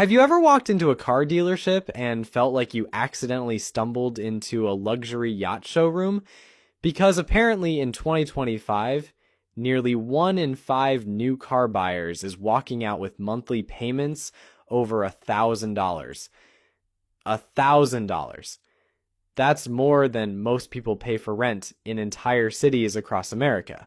Have you ever walked into a car dealership and felt like you accidentally stumbled into a luxury yacht showroom? Because apparently in 2025, nearly 1 in 5 new car buyers is walking out with monthly payments over $1,000. $1,000. That's more than most people pay for rent in entire cities across America.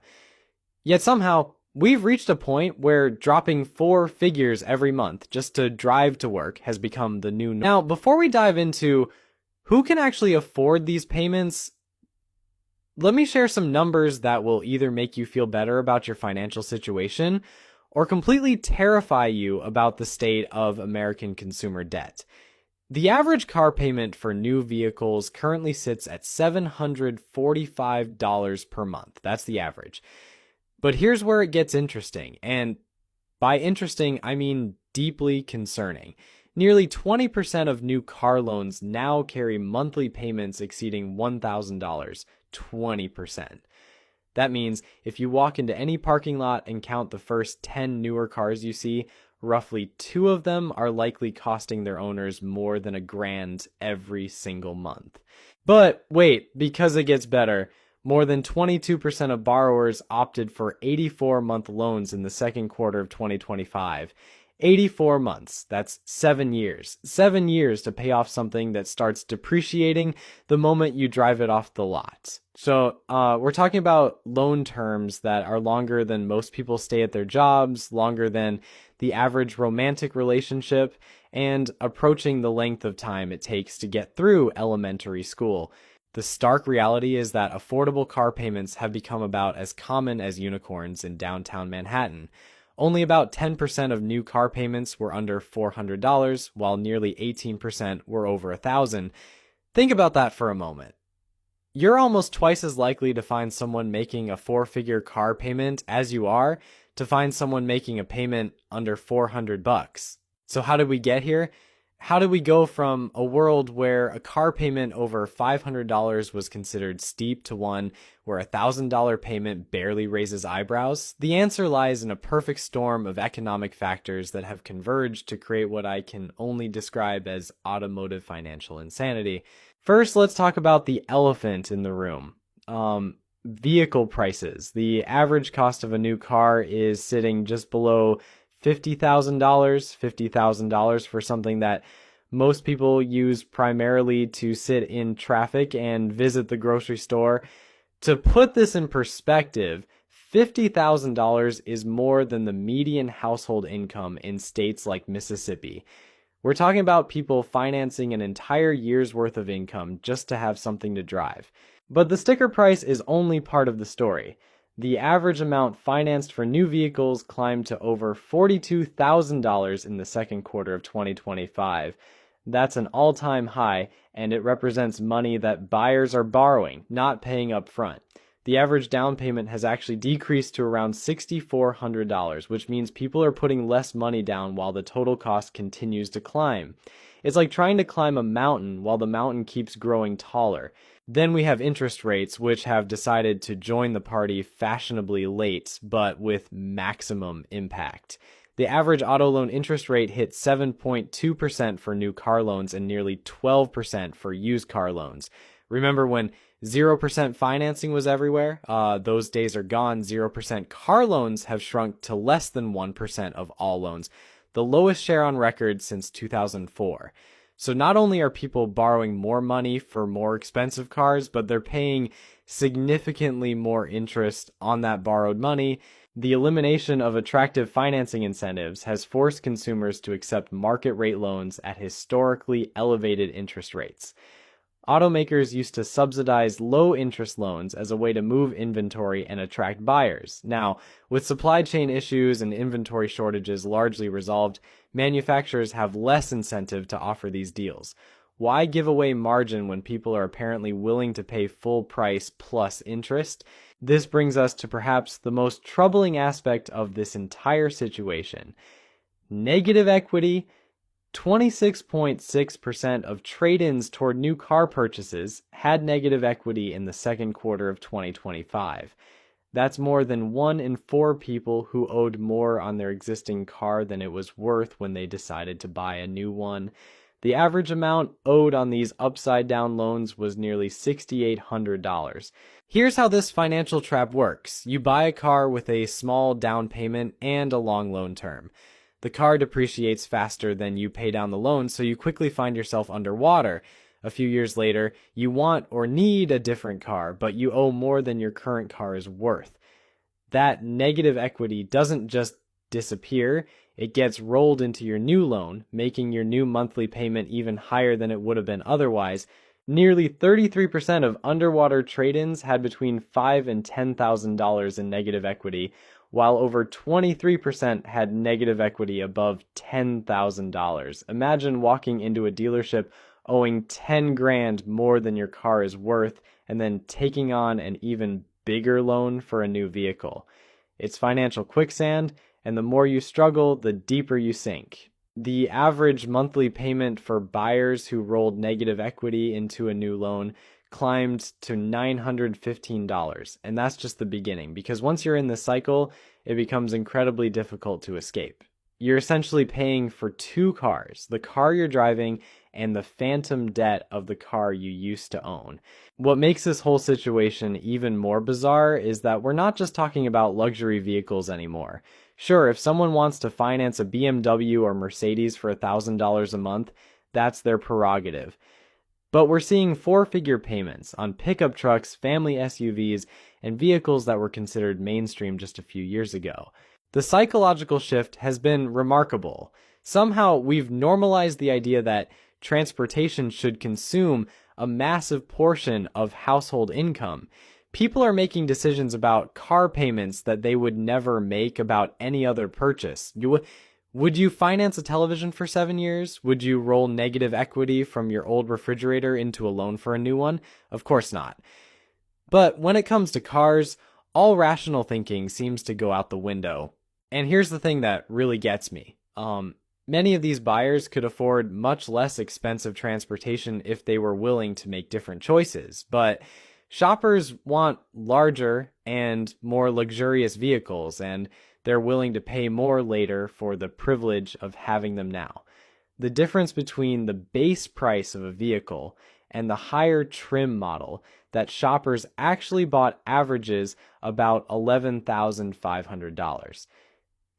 Yet somehow, we've reached a point where dropping 4 figures every month just to drive to work has become the new norm. Now, before we dive into who can actually afford these payments, let me share some numbers that will either make you feel better about your financial situation or completely terrify you about the state of American consumer debt. The average car payment for new vehicles currently sits at $745 per month. That's the average. But here's where it gets interesting, and by interesting, I mean deeply concerning. Nearly 20% of new car loans now carry monthly payments exceeding $1,000. 20%. That means if you walk into any parking lot and count the first 10 newer cars you see, roughly 2 of them are likely costing their owners more than $1,000 every single month. But wait, because it gets better. More than 22% of borrowers opted for 84-month loans in the second quarter of 2025. 84 months, that's 7 years. 7 years to pay off something that starts depreciating the moment you drive it off the lot. So we're talking about loan terms that are longer than most people stay at their jobs, longer than the average romantic relationship, and approaching the length of time it takes to get through elementary school. The stark reality is that affordable car payments have become about as common as unicorns in downtown Manhattan. Only about 10% of new car payments were under $400, while nearly 18% were over $1,000. Think about that for a moment. You're almost twice as likely to find someone making a 4-figure car payment as you are to find someone making a payment under $400. So how did we get here? How did we go from a world where a car payment over $500 was considered steep to one where a $1,000 payment barely raises eyebrows? The answer lies in a perfect storm of economic factors that have converged to create what I can only describe as automotive financial insanity. First, let's talk about the elephant in the room. Vehicle prices. The average cost of a new car is sitting just below $50,000 for something that most people use primarily to sit in traffic and visit the grocery store. To put this in perspective, $50,000 is more than the median household income in states like Mississippi. We're talking about people financing an entire year's worth of income just to have something to drive. But the sticker price is only part of the story. The average amount financed for new vehicles climbed to over $42,000 in the second quarter of 2025. That's an all-time high, and it represents money that buyers are borrowing, not paying up front. The average down payment has actually decreased to around $6,400, which means people are putting less money down while the total cost continues to climb. It's like trying to climb a mountain while the mountain keeps growing taller. Then we have interest rates, which have decided to join the party fashionably late, but with maximum impact. The average auto loan interest rate hit 7.2% for new car loans and nearly 12% for used car loans. Remember when 0% financing was everywhere? Those days are gone. 0% car loans have shrunk to less than 1% of all loans, the lowest share on record since 2004. So not only are people borrowing more money for more expensive cars, but they're paying significantly more interest on that borrowed money. The elimination of attractive financing incentives has forced consumers to accept market rate loans at historically elevated interest rates. Automakers used to subsidize low-interest loans as a way to move inventory and attract buyers. Now, with supply chain issues and inventory shortages largely resolved, manufacturers have less incentive to offer these deals. Why give away margin when people are apparently willing to pay full price plus interest? This brings us to perhaps the most troubling aspect of this entire situation. Negative equity. 26.6% of trade-ins toward new car purchases had negative equity in the second quarter of 2025. That's more than 1 in 4 people who owed more on their existing car than it was worth when they decided to buy a new one. The average amount owed on these upside-down loans was nearly $6,800. Here's how this financial trap works. You buy a car with a small down payment and a long loan term. The car depreciates faster than you pay down the loan, so you quickly find yourself underwater. A few years later, you want or need a different car, but you owe more than your current car is worth. That negative equity doesn't just disappear, it gets rolled into your new loan, making your new monthly payment even higher than it would have been otherwise. Nearly 33% of underwater trade-ins had between $5,000 and $10,000 in negative equity, while over 23% had negative equity above $10,000. Imagine walking into a dealership owing 10 grand more than your car is worth and then taking on an even bigger loan for a new vehicle. It's financial quicksand, and the more you struggle, the deeper you sink. The average monthly payment for buyers who rolled negative equity into a new loan climbed to $915, and that's just the beginning, because once you're in this cycle, it becomes incredibly difficult to escape. You're essentially paying for 2 cars, the car you're driving and the phantom debt of the car you used to own. What makes this whole situation even more bizarre is that we're not just talking about luxury vehicles anymore. Sure, if someone wants to finance a BMW or Mercedes for $1,000 a month, that's their prerogative. But we're seeing 4-figure payments on pickup trucks, family SUVs, and vehicles that were considered mainstream just a few years ago. The psychological shift has been remarkable. Somehow, we've normalized the idea that transportation should consume a massive portion of household income. People are making decisions about car payments that they would never make about any other purchase. Would you finance a television for 7 years? Would you roll negative equity from your old refrigerator into a loan for a new one? Of course not. But when it comes to cars, all rational thinking seems to go out the window. And here's the thing that really gets me. Many of these buyers could afford much less expensive transportation if they were willing to make different choices. But shoppers want larger and more luxurious vehicles, and they're willing to pay more later for the privilege of having them now. The difference between the base price of a vehicle and the higher trim model that shoppers actually bought averages about $11,500.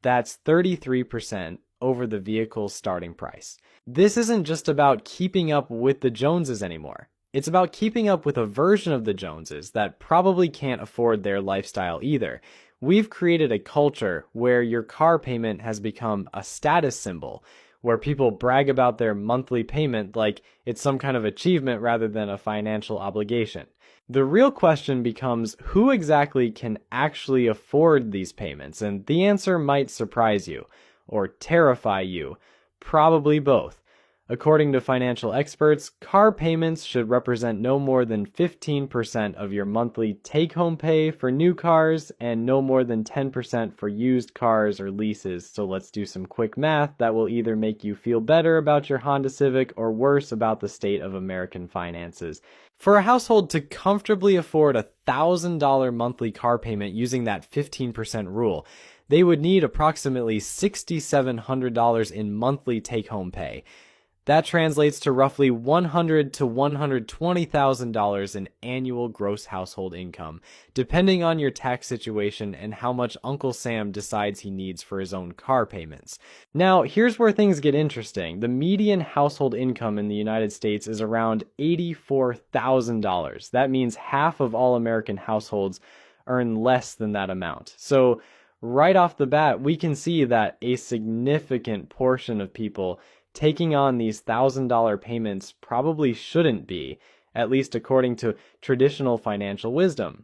That's 33% over the vehicle's starting price. This isn't just about keeping up with the Joneses anymore. It's about keeping up with a version of the Joneses that probably can't afford their lifestyle either. We've created a culture where your car payment has become a status symbol, where people brag about their monthly payment like it's some kind of achievement rather than a financial obligation. The real question becomes who exactly can actually afford these payments, and the answer might surprise you or terrify you, probably both. According to financial experts, car payments should represent no more than 15% of your monthly take-home pay for new cars and no more than 10% for used cars or leases. So let's do some quick math that will either make you feel better about your Honda Civic or worse about the state of American finances. For a household to comfortably afford a $1,000 monthly car payment using that 15% rule, they would need approximately $6,700 in monthly take-home pay. That translates to roughly $100,000 to $120,000 in annual gross household income, depending on your tax situation and how much Uncle Sam decides he needs for his own car payments. Now, here's where things get interesting. The median household income in the United States is around $84,000. That means half of all American households earn less than that amount. So, right off the bat, we can see that a significant portion of people taking on these $1,000 payments probably shouldn't be, at least according to traditional financial wisdom.